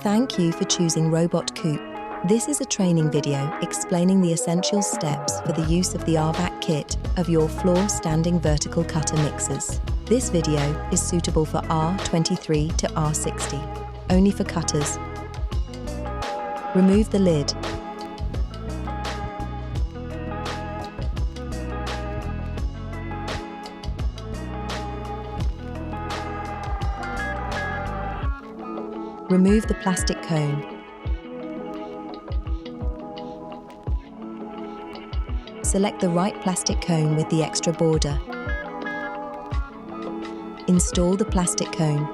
Thank you for choosing Robot-Coupe. This is a training video explaining the essential steps for the use of the R-VAC kit of your floor standing vertical cutter mixers. This video is suitable for R23 to R60, only for cutters. Remove the lid. Remove the plastic cone. Select the right plastic cone with the extra border. Install the plastic cone.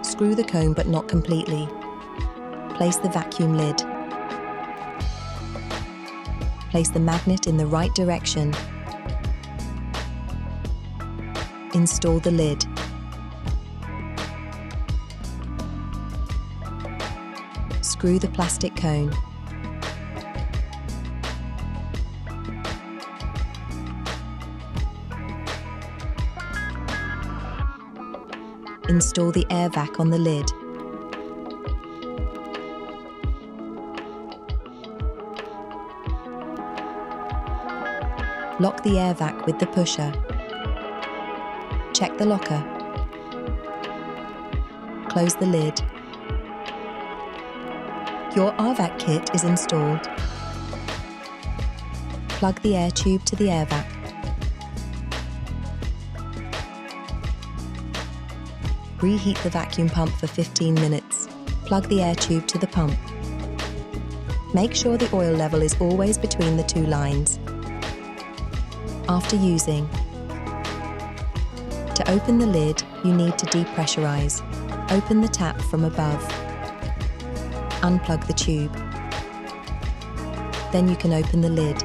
Screw the cone but not completely. Place the vacuum lid. Place the magnet in the right direction. Install the lid. Screw the plastic cone. Install the R-VAC on the lid. Lock the R-VAC with the pusher. Check the locker. Close the lid. Your R-VAC kit is installed. Plug the air tube to the R-VAC. Reheat the vacuum pump for 15 minutes. Plug the air tube to the pump. Make sure the oil level is always between the two lines. After using, to open the lid, you need to depressurize. Open the tap from above. Unplug the tube. Then you can open the lid.